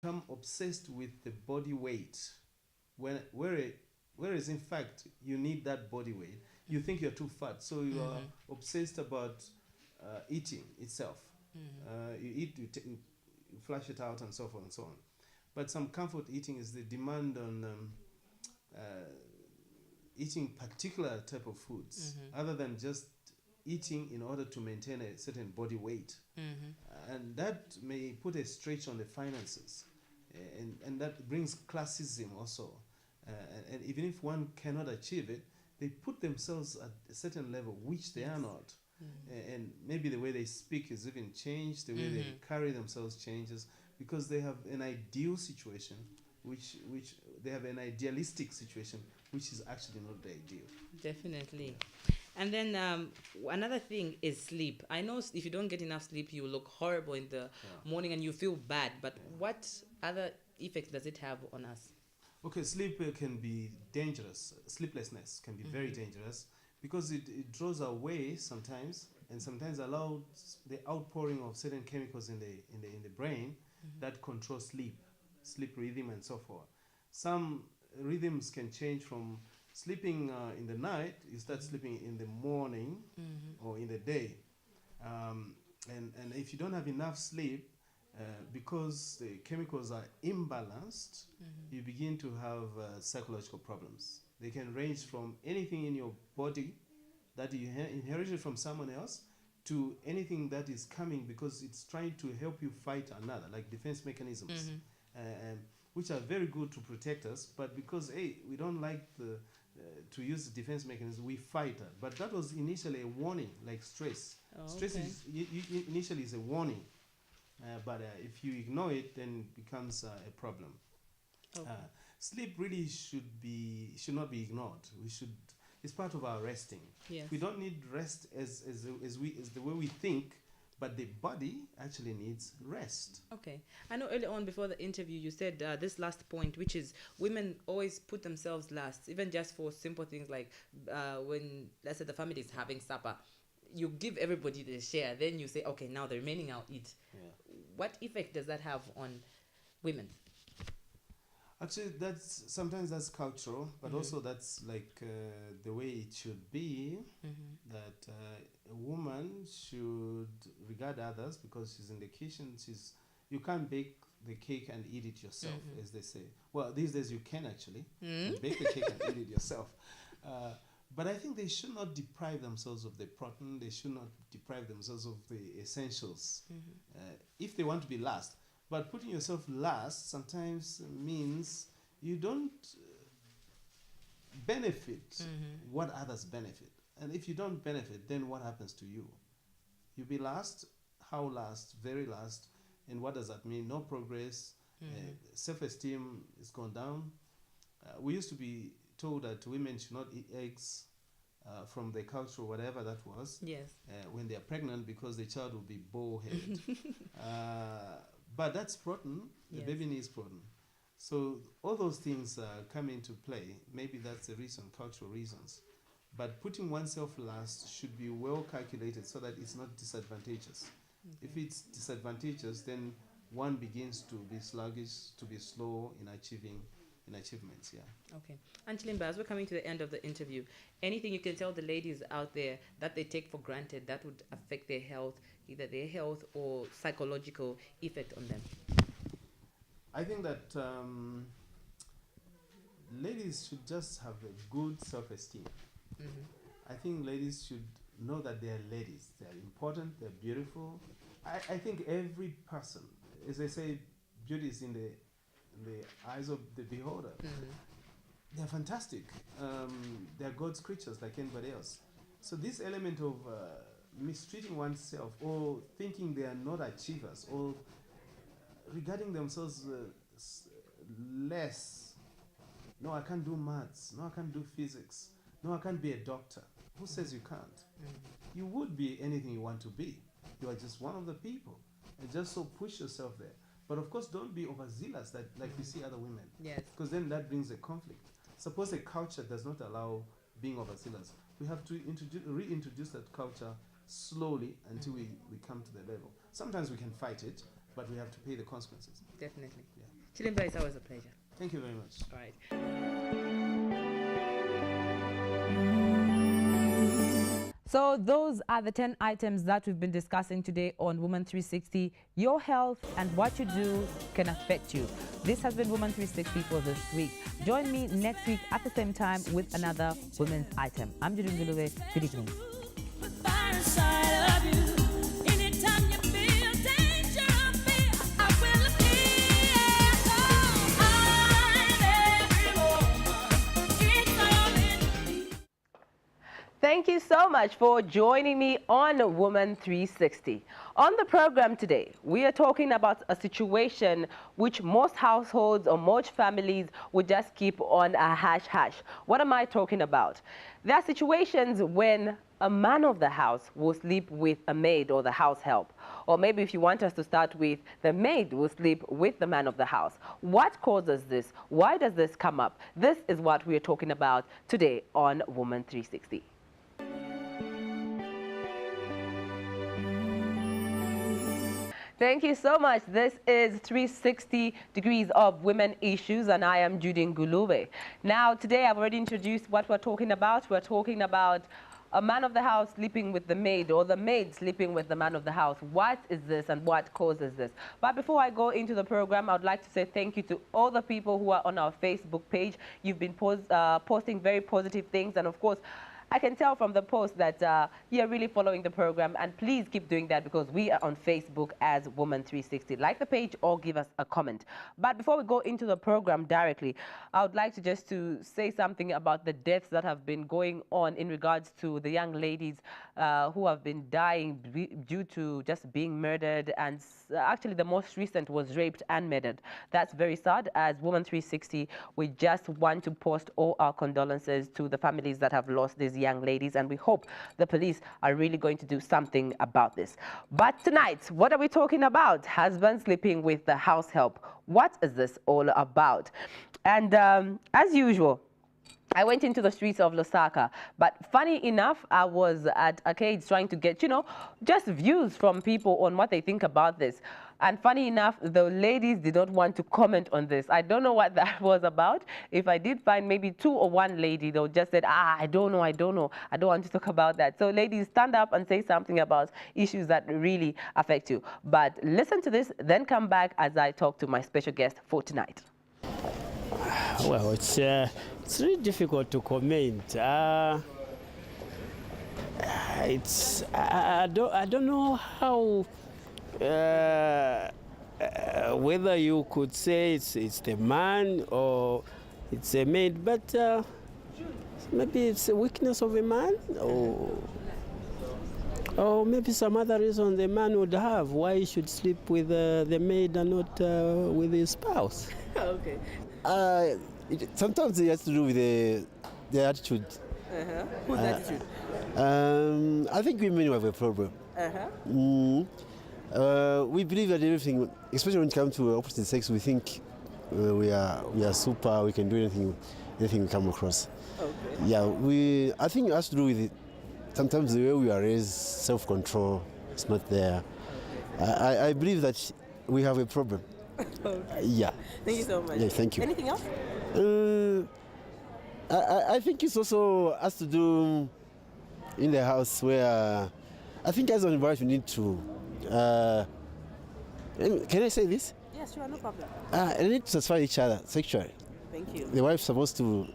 become obsessed with the body weight, when whereas in fact you need that body weight. You think you're too fat, so you are Mm-hmm. obsessed about eating itself. Mm-hmm. You eat, you flush it out, and so forth and so on. But some comfort eating is the demand on uh, eating particular type of foods, Mm-hmm. other than just eating in order to maintain a certain body weight. Mm-hmm. And that may put a stretch on the finances, and that brings classism also. And even if one cannot achieve it, they put themselves at a certain level which they are Yes. not. Mm-hmm. And maybe the way they speak is even changed, the way they Mm-hmm. carry themselves changes, because they have an ideal situation, which they have an idealistic situation, which is actually not the ideal. Definitely. Yeah, And then another thing is sleep. I know if you don't get enough sleep, you look horrible in the yeah, morning and you feel bad. But yeah. what other effects does it have on us? Okay, sleep can be dangerous. Sleeplessness can be very Mm-hmm. dangerous because it draws away sometimes, and sometimes allows the outpouring of certain chemicals in the brain Mm-hmm. that control sleep rhythm, and so forth. Some rhythms can change from sleeping in the night. You start Mm-hmm. sleeping in the morning Mm-hmm. or in the day. Um, and if you don't have enough sleep, because the chemicals are imbalanced, Mm-hmm. you begin to have psychological problems. They can range from anything in your body that you inherited from someone else, to anything that is coming because it's trying to help you fight another, like defense mechanisms, Mm-hmm. um, which are very good to protect us. But because we don't like to use the defense mechanism, we fight that. But that was initially a warning, like stress. Oh, Stress okay. is initially is a warning, but if you ignore it, then it becomes a problem. Uh, Okay. Sleep really should not be ignored. We should. It's part of our resting. Yes. We don't need rest as the way we think, but the body actually needs rest. Okay. I know earlier on before the interview, you said this last point, which is women always put themselves last, even just for simple things like when, let's say, the family is having supper, you give everybody the share, then you say, okay, now the remaining I'll eat. Yeah. What effect does that have on women? Actually, that's sometimes that's cultural, but Mm-hmm. also that's like the way it should be. Mm-hmm. That a woman should regard others because she's in the kitchen. You can't bake the cake and eat it yourself, Mm-hmm. as they say. Well, these days you can actually. You Mm-hmm. can bake the cake and eat it yourself. Uh, but I think they should not deprive themselves of the protein. They should not deprive themselves of the essentials Mm-hmm. if they want to be last. But putting yourself last sometimes means you don't benefit Mm-hmm. what others benefit. And if you don't benefit, then what happens to you? You be last. How last? Very last. And what does that mean? No progress. Mm-hmm. Self-esteem is gone down. We used to be told that women should not eat eggs from the culture, whatever that was, Yes. when they are pregnant, because the child will be bowhead. But that's protein. The Yes. baby needs protein. So all those things come into play. Maybe that's the reason, cultural reasons. But putting oneself last should be well calculated so that it's not disadvantageous. If Okay. it's disadvantageous, then one begins to be sluggish, to be slow in achievements. Yeah. Okay. Angeline, as we're coming to the end of the interview, anything you can tell the ladies out there that they take for granted that would affect their health, either their health or psychological effect on them? I think that ladies should just have a good self-esteem. Mm-hmm. I think ladies should know that they are ladies. They are important. They're beautiful. I think every person, as they say, beauty is in the eyes of the beholder. Mm-hmm. They're fantastic. They're God's creatures like anybody else. So this element of mistreating oneself, or thinking they are not achievers, or regarding themselves less. No, I can't do maths. No, I can't do physics. No, I can't be a doctor. Who says you can't? Mm-hmm. You would be anything you want to be. You are just one of the people. And just so push yourself there. But of course, don't be overzealous that like you see other women, Yes. because then that brings a conflict. Suppose a culture does not allow being overzealous. We have to reintroduce that culture slowly until we come to the level. Sometimes we can fight it, but we have to pay the consequences. Definitely. Yeah. Chilimba, it's always a pleasure. Thank you very much. All right. So those are the 10 items that we've been discussing today on Woman 360. Your health and what you do can affect you. This has been Woman 360 for this week. Join me next week at the same time with another women's item. I'm Judy Ngulube. Good evening. Thank you so much for joining me on Woman 360. On the program today, we are talking about a situation which most households or most families would just keep on a hush-hush. What am I talking about? There are situations when a man of the house will sleep with a maid or the house help. Or maybe if you want us to start with, the maid will sleep with the man of the house. What causes this? Why does this come up? This is what we are talking about today on Woman 360. Thank you so much. This is 360 Degrees of Women Issues, and I am Judy Ngulube. Now, today I've already introduced what we're talking about. We're talking about a man of the house sleeping with the maid, or the maid sleeping with the man of the house. What is this and what causes this? But before I go into the program, I would like to say thank you to all the people who are on our Facebook page. You've been posting very positive things, and of course, I can tell from the post that you're really following the program, and please keep doing that because we are on Facebook as Woman 360. Like the page or give us a comment. But before we go into the program directly, I would like to just to say something about the deaths that have been going on in regards to the young ladies who have been dying due to just being murdered, and actually the most recent was raped and murdered. That's very sad. As Woman 360, we just want to post all our condolences to the families that have lost these young ladies, and we hope the police are really going to do something about this. But tonight, what are we talking about? Husband sleeping with the house help. What is this all about? And as usual, I went into the streets of Lusaka, but funny enough, I was at arcades trying to get, just views from people on what they think about this. And funny enough, the ladies did not want to comment on this. I don't know what that was about. If I did find maybe 2 or 1 lady, they'll just said, I don't know. I don't want to talk about that. So ladies, stand up and say something about issues that really affect you. But listen to this, then come back as I talk to my special guest for tonight. Well, it's really difficult to comment. I don't know how whether you could say it's the man or it's a maid, but maybe it's a weakness of a man, or maybe some other reason the man would have why he should sleep with the maid and not with his spouse. Okay. Sometimes it has to do with the attitude. Whose attitude? I think women have a problem. We believe that everything, especially when it comes to opposite sex, we think we are super. We can do anything we come across. Okay. Yeah, I think it has to do with it. Sometimes the way we are raised, self-control is not there. I believe that we have a problem. Okay. Yeah. Thank you so much. Yeah, thank you. Anything else? I think it's also has to do in the house where I think as a wife you need to. Can I say this? Yes, sure, no problem. They need to satisfy each other sexually. Thank you. The wife's supposed to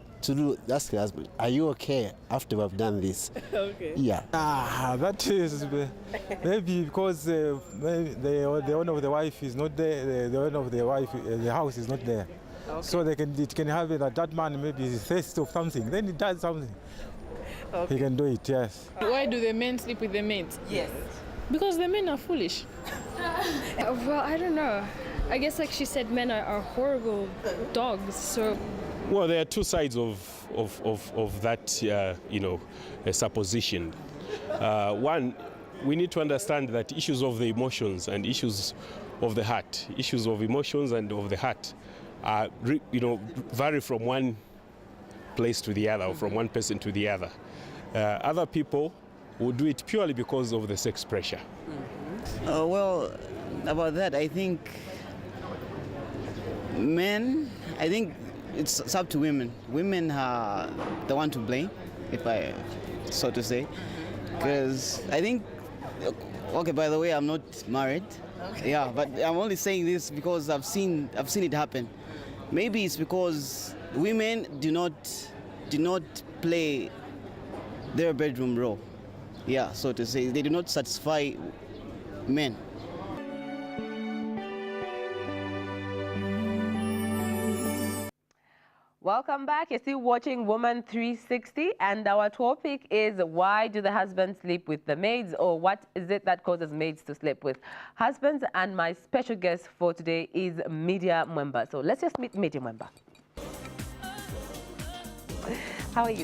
ask the husband, "Are you okay after we've done this?" Okay. Yeah. That is maybe because maybe the owner of the wife is not there. The owner of the wife, the house is not there. Okay. So it can have it that man maybe is thirsty of something. Then he does something. Okay. He can do it. Yes. Why do the men sleep with the maids? Yes. Because the men are foolish. Well, I don't know. I guess, like she said, men are horrible dogs. So, well, there are two sides of that, supposition. One, we need to understand that issues of the emotions and issues of the heart, issues of emotions and of the heart, vary from one place to the other, or from one person to the other. Other people will do it purely because of the sex pressure. Well, about that, I think Men, I think it's up to women. Women are the one to blame, if I so to say, because I think. Okay, by the way, I'm not married. Okay. Yeah, but I'm only saying this because I've seen it happen. Maybe it's because women do not play their bedroom role. Yeah, so to say, they do not satisfy men. Welcome back. You're still watching Woman 360, and our topic is why do the husbands sleep with the maids, or what is it that causes maids to sleep with husbands? And my special guest for today is Media Mwemba. So let's just meet Media Mwemba. How are you?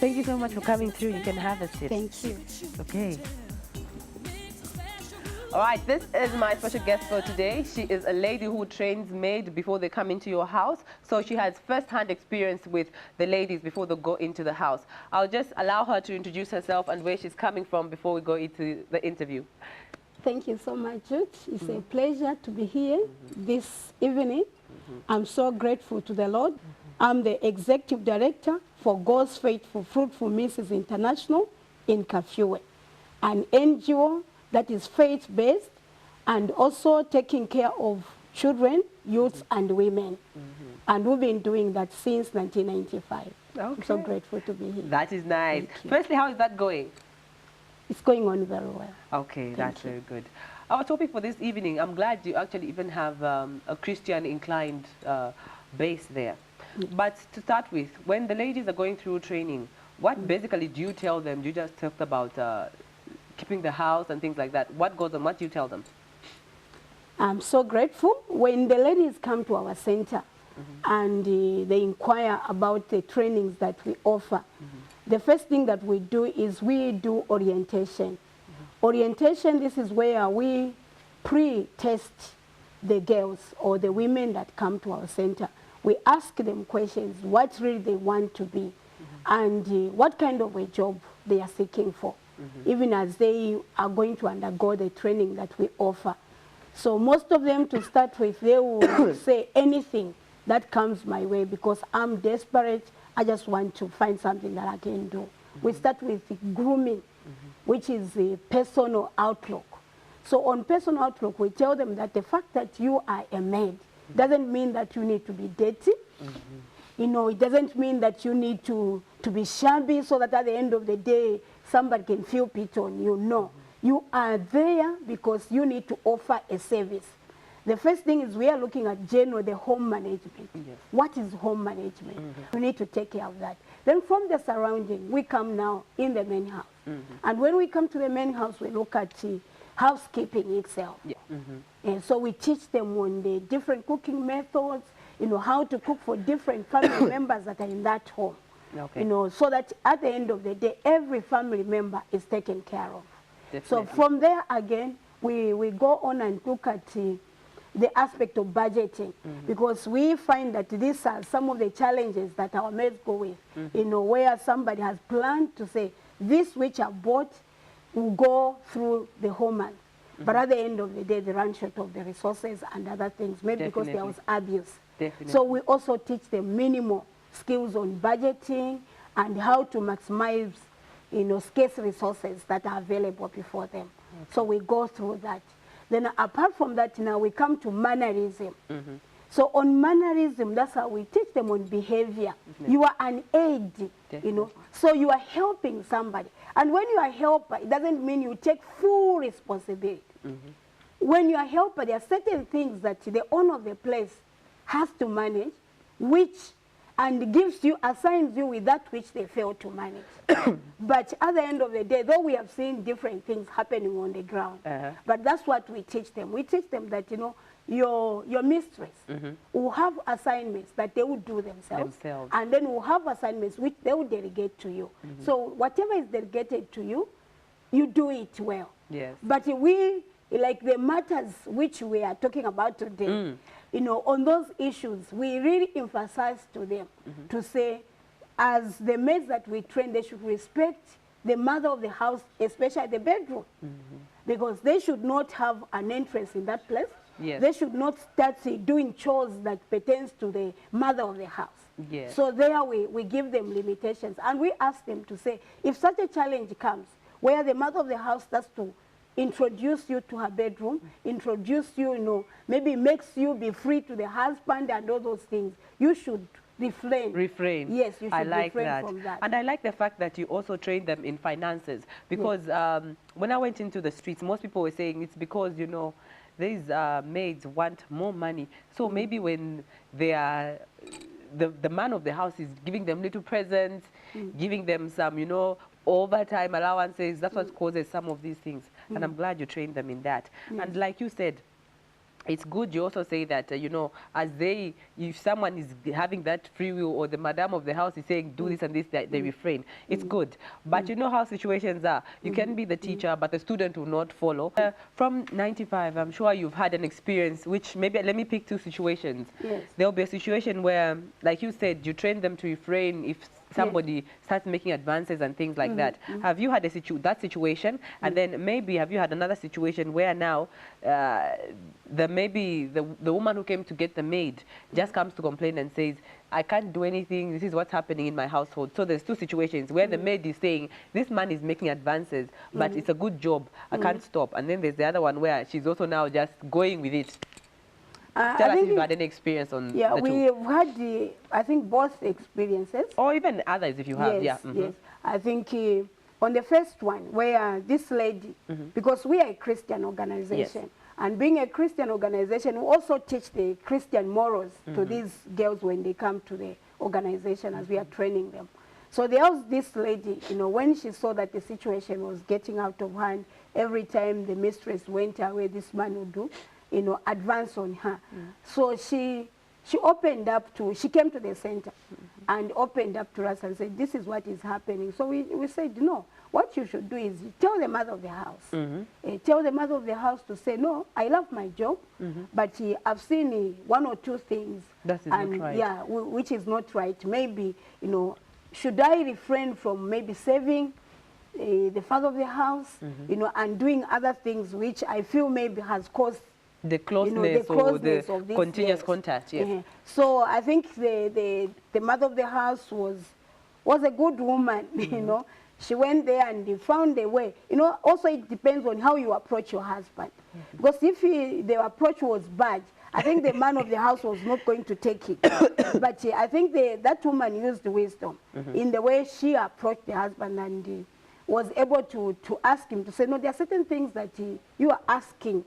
Thank you so much for coming through. You can have a seat. Thank you. Okay. All right, this is my special guest for today. She is a lady who trains maids before they come into your house. So she has first-hand experience with the ladies before they go into the house. I'll just allow her to introduce herself and where she's coming from before we go into the interview. Thank you so much, Jude. It's a pleasure to be here this evening. I'm so grateful to the Lord. I'm the Executive Director for God's Faithful Fruitful Misses International in Kafue, an NGO that is faith-based and also taking care of children, youths, and women. And we've been doing that since 1995. Okay. I'm so grateful to be here. That is nice. Firstly, how is that going? It's going on very well. Okay, that's very good. Our topic for this evening, I'm glad you actually even have a Christian-inclined base there. But to start with, when the ladies are going through training, what basically do you tell them? You just talked about keeping the house and things like that. What goes on? What do you tell them? I'm so grateful. When the ladies come to our center and they inquire about the trainings that we offer, the first thing that we do is we do orientation. Orientation, this is where we pre-test the girls or the women that come to our center. We ask them questions, what really they want to be, and what kind of a job they are seeking for. Even as they are going to undergo the training that we offer. So most of them, to start with, they will say anything that comes my way because I'm desperate. I just want to find something that I can do. We start with grooming, which is a personal outlook. So on personal outlook, we tell them that the fact that you are a maid doesn't mean that you need to be dirty. You know, it doesn't mean that you need to be shabby so that at the end of the day, somebody can feel pity on you. No, you are there because you need to offer a service. The first thing is we are looking at general, the home management. Yes. What is home management? We need to take care of that. Then from the surrounding, we come now in the main house. And when we come to the main house, we look at housekeeping itself. Yeah. And so we teach them on the different cooking methods, you know, how to cook for different family members that are in that home. Okay. You know, so that at the end of the day, every family member is taken care of. Definitely. So from there, again, we go on and look at the aspect of budgeting, because we find that these are some of the challenges that our maids go with, you know, where somebody has planned to say, this which I bought will go through the whole month. But at the end of the day, they run short of the resources and other things, maybe because there was abuse. Definitely. So we also teach them minimal skills on budgeting and how to maximize, you know, scarce resources that are available before them. So we go through that. Then apart from that, now we come to mannerism. So on mannerism, that's how we teach them on behavior. You are an aid, you know, so you are helping somebody. And when you are a helper, it doesn't mean you take full responsibility. When you are a helper, there are certain things that the owner of the place has to manage, which and assigns you with that which they fail to manage. But at the end of the day, though we have seen different things happening on the ground, but that's what we teach them. We teach them that, you know, your mistress will have assignments that they will do themselves. And then will have assignments which they will delegate to you. So whatever is delegated to you, you do it well. Yes. But we, like the matters which we are talking about today, you know, on those issues, we really emphasize to them to say, as the maids that we train, they should respect the mother of the house, especially the bedroom, because they should not have an entrance in that place Yes. They should not start doing chores that pertains to the mother of the house. Yes. So there we give them limitations, and we ask them to say, if such a challenge comes, where the mother of the house starts to introduce you to her bedroom, introduce you, maybe makes you be free to the husband and all those things, you should refrain. Refrain. Yes, you should I like refrain that. from that. And I like the fact that you also train them in finances, because when I went into the streets, most people were saying it's because, these maids want more money. So maybe when they are, the man of the house is giving them little presents, giving them some, overtime allowances, that's what causes some of these things. And I'm glad you trained them in that. And like you said, it's good you also say that, if someone is having that free will, or the madam of the house is saying, do this and this, they refrain. It's good. But you know how situations are. You can be the teacher, but the student will not follow. From 95, I'm sure you've had an experience, which maybe, let me pick two situations. Yes. There'll be a situation where, like you said, you train them to refrain if somebody starts making advances and things like that. Have you had that situation? And then maybe have you had another situation where now maybe the woman who came to get the maid just comes to complain and says, I can't do anything, this is what's happening in my household. So there's two situations where the maid is saying, this man is making advances, but it's a good job, I can't stop. And then there's the other one where she's also now just going with it. Tell us if you've had any experience on the two. We have had, I think, both experiences. Or even others if you have, Yes, yes. I think on the first one, where this lady, because we are a Christian organization, and being a Christian organization, we also teach the Christian morals to these girls when they come to the organization as we are training them. So there was this lady, when she saw that the situation was getting out of hand, every time the mistress went away, this man would do, advance on her. So she opened up she came to the center and opened up to us and said, this is what is happening. So we said, no, what you should do is tell the mother of the house. Tell the mother of the house to say, no, I love my job, but I've seen one or two things. That is not right. Yeah, which is not right. Maybe, should I refrain from maybe saving the father of the house, and doing other things which I feel maybe has caused the closeness, or the continuous contact, yes. So I think the mother of the house was a good woman, She went there and found a way. Also it depends on how you approach your husband. Because if the approach was bad, I think the man of the house was not going to take it. But I think that woman used wisdom in the way she approached the husband, and was able to ask him to say, no, there are certain things that you are asking,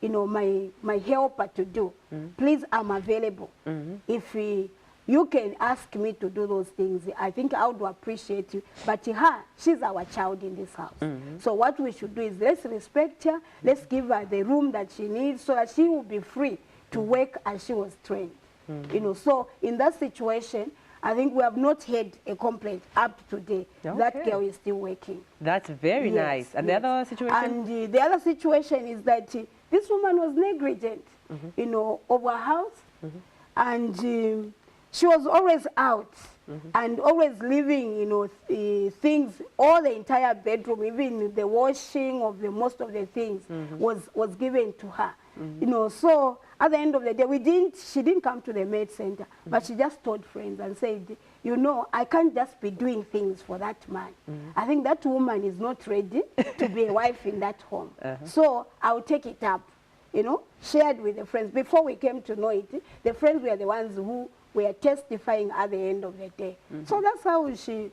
my helper to do. Please, I'm available. If you can ask me to do those things, I think I would appreciate you. But she's our child in this house. So what we should do is let's respect her, let's give her the room that she needs so that she will be free to work as she was trained. So in that situation, I think we have not had a complaint up to today. Okay. That girl is still working. That's very nice. And the other situation? And the other situation is that this woman was negligent, of her house. And she was always out and always leaving, things, all the entire bedroom, even the washing of most of the things was given to her. So at the end of the day, she didn't come to the maid center, but she just told friends and said, I can't just be doing things for that man. I think that woman is not ready to be a wife in that home. So I'll take it up, shared with the friends. Before we came to know it, the friends were the ones who were testifying at the end of the day. So that's how she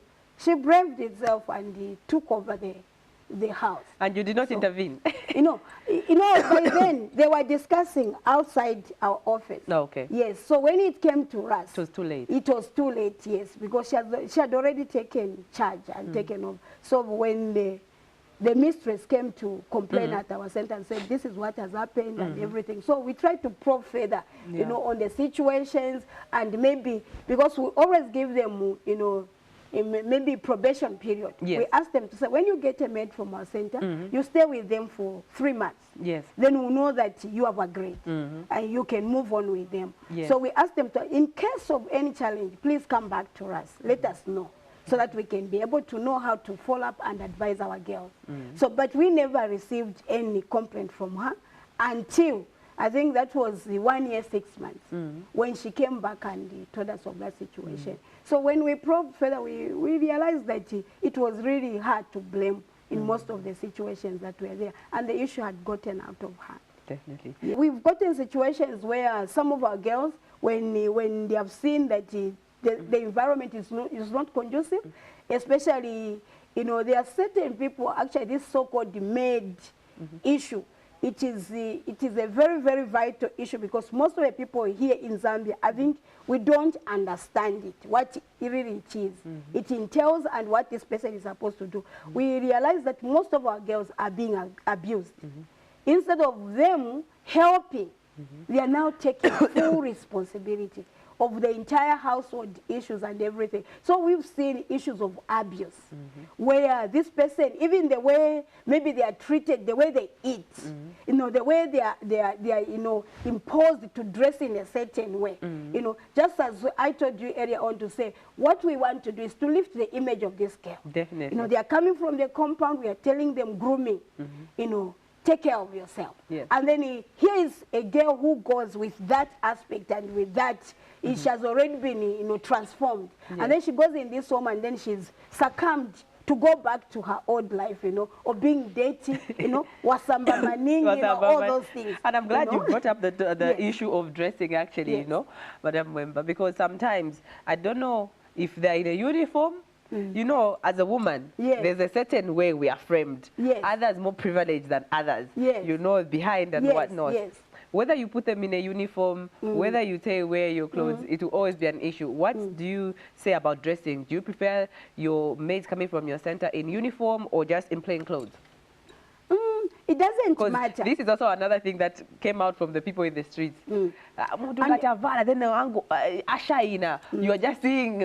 braved itself and took over the house. And you did not intervene? By then they were discussing outside our office. Okay. Yes, so when it came to us, it was too late. It was too late, yes, because she had already taken charge and taken over. So when the mistress came to complain at our center and said, this is what has happened and everything. So we tried to probe further, on the situations, and maybe, because we always give them, maybe probation period. Yes. We ask them to say, when you get a maid from our center, you stay with them for 3 months. Yes. Then we know that you have agreed and you can move on with them. Yes. So we ask them to, in case of any challenge, please come back to us. Let us know, so that we can be able to know how to follow up and advise our girls. So, but we never received any complaint from her until I think that was the 1 year, 6 months when she came back and told us of that situation. So when we probed further, we realized that it was really hard to blame in most of the situations that were there, and the issue had gotten out of hand. Definitely. Yeah. We've gotten situations where some of our girls, when they have seen that the environment is not conducive, especially, you know, there are certain people, actually this so-called maid issue, it is a very, very vital issue, because most of the people here in Zambia, I think we don't understand it, what it really is. It entails and what this person is supposed to do. We realize that most of our girls are being abused. Instead of them helping, they are now taking full responsibility of the entire household issues and everything. So we've seen issues of abuse, where this person, even the way maybe they are treated, the way they eat, you know, the way they are you know, imposed to dress in a certain way. You know, just as I told you earlier on to say, what we want to do is to lift the image of this girl. Definitely. You know, they are coming from the compound, we are telling them grooming, you know, take care of yourself. Yes. And then here is a girl who goes with that aspect and with that, she has already been, you know, transformed. Yes. And then she goes in this home and then she's succumbed to go back to her old life, you know, of being dirty, you know, wasamba maning, you know, all those things. And I'm glad you know? brought up the Yes. issue of dressing, actually, Yes. you know, Madam Wemba, because sometimes, I don't know if they're in a uniform, you know, as a woman, Yes. there's a certain way we are framed. Yes. Others more privileged than others. Yes. You know, behind and Yes, whatnot. yes. Whether you put them in a uniform, whether you wear your clothes, it will always be an issue. What do you say about dressing? Do you prefer your maids coming from your center in uniform or just in plain clothes? It doesn't matter. This is also another thing that came out from the people in the streets. Then you are just seeing...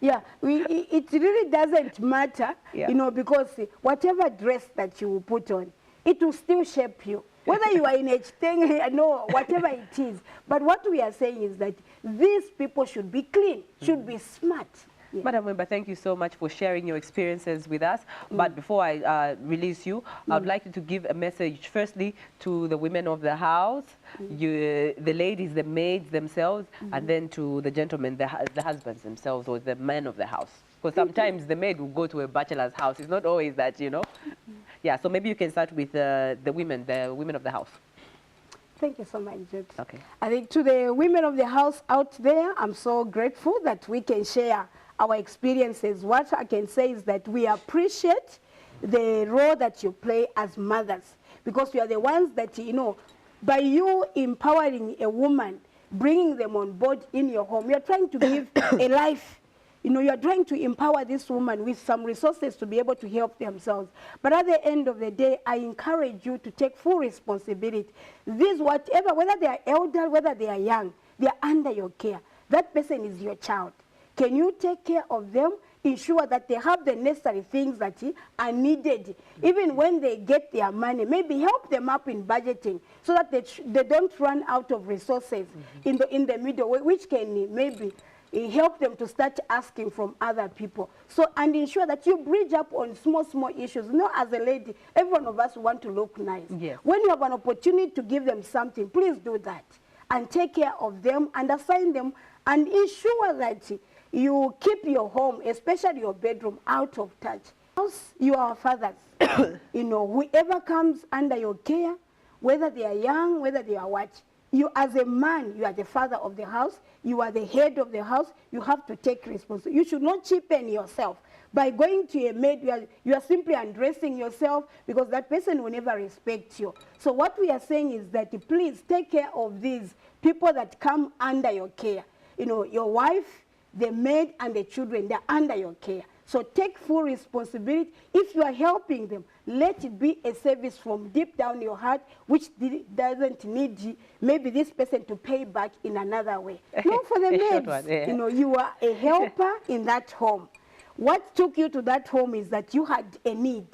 Yeah, it really doesn't matter, you know, because whatever dress that you will put on, it will still shape you. Whether you are in a thing, no, whatever it is. But what we are saying is that these people should be clean, should be smart. Yeah. Madam Wemba, thank you so much for sharing your experiences with us. But before I release you, I would like you to give a message, firstly, to the women of the house, the ladies, the maids themselves, and then to the gentlemen, the husbands themselves, or the men of the house. Because sometimes the maid will go to a bachelor's house. It's not always that, you know. Yeah, so maybe you can start with the women of the house. Thank you so much, Judy. Okay. I think to the women of the house out there, I'm so grateful that we can share our experiences. What I can say is that we appreciate the role that you play as mothers, because you are the ones that, you know, by you empowering a woman, bringing them on board in your home, you're trying to give a life. You know, you're trying to empower this woman with some resources to be able to help themselves. But at the end of the day, I encourage you to take full responsibility. This, whatever, whether they are elder, whether they are young, they are under your care. That person is your child. Can you take care of them? Ensure that they have the necessary things that are needed. Even when they get their money, maybe help them up in budgeting so that they don't run out of resources in the middle, which can maybe help them to start asking from other people. So, and ensure that you bridge up on small issues. You know, as a lady, every one of us want to look nice. Yes. When you have an opportunity to give them something, please do that. And take care of them and assign them and ensure that you keep your home, especially your bedroom, out of touch. You are fathers. You know, whoever comes under your care, whether they are young, whether they are what, you as a man, you are the father of the house, you are the head of the house, you have to take responsibility. You should not cheapen yourself. By going to a maid, you are simply undressing yourself, because that person will never respect you. So what we are saying is that please take care of these people that come under your care. You know, your wife, the maid, and the children, they're under your care. So take full responsibility. If you are helping them, let it be a service from deep down your heart, which doesn't need maybe this person to pay back in another way. No, for the maids, you know, you are a helper in that home. What took you to that home is that you had a need.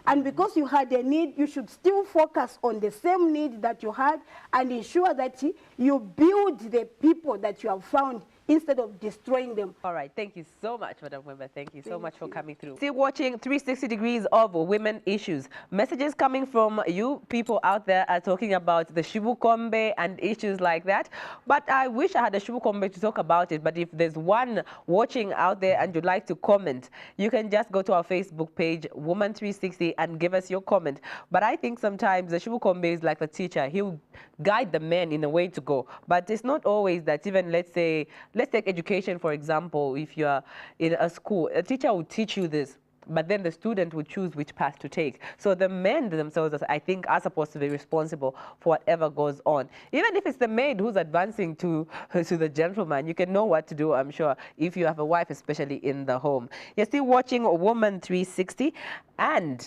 And because you had a need, you should still focus on the same need that you had and ensure that You build the people that you have found instead of destroying them. All right, thank you so much, Madam Wemba. Thank you so much for coming through. Still watching 360 Degrees of Women Issues. Messages coming from you people out there are talking about the Shibukombe and issues like that. But I wish I had a Shibukombe to talk about it. But if there's one watching out there and you'd like to comment, you can just go to our Facebook page, Woman360, and give us your comment. But I think sometimes the Shibukombe is like the teacher. He'll guide the men in a way to go. But it's not always that. Even let's take education, for example. If you're in a school, a teacher will teach you this, but then the student will choose which path to take. So the men themselves, I think, are supposed to be responsible for whatever goes on. Even if it's the maid who's advancing to the gentleman, you can know what to do, I'm sure, if you have a wife, especially in the home. You're still watching Woman 360, and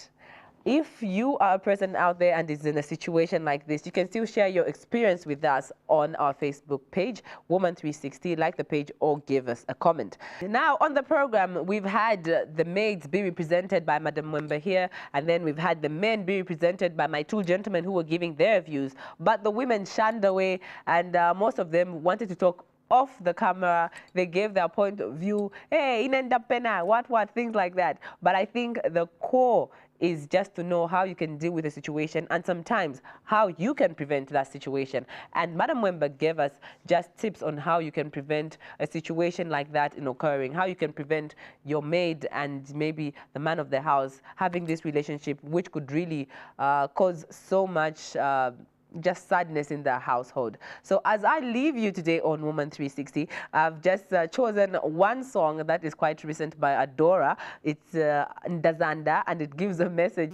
if you are a person out there and is in a situation like this, you can still share your experience with us on our Facebook page, Woman360, like the page or give us a comment. Now, on the program, we've had the maids be represented by Madam Wemba here, and then we've had the men be represented by my two gentlemen who were giving their views. But the women shunned away, and most of them wanted to talk off the camera. They gave their point of view, hey, inenda pena, what, things like that. But I think the core is just to know how you can deal with a situation, and sometimes how you can prevent that situation. And Madam Wemba gave us just tips on how you can prevent a situation like that in occurring, how you can prevent your maid and maybe the man of the house having this relationship, which could really cause so much just sadness in the household. So as I leave you today on Woman 360, I've just chosen one song that is quite recent by Adora. It's Ndazanda, and it gives a message.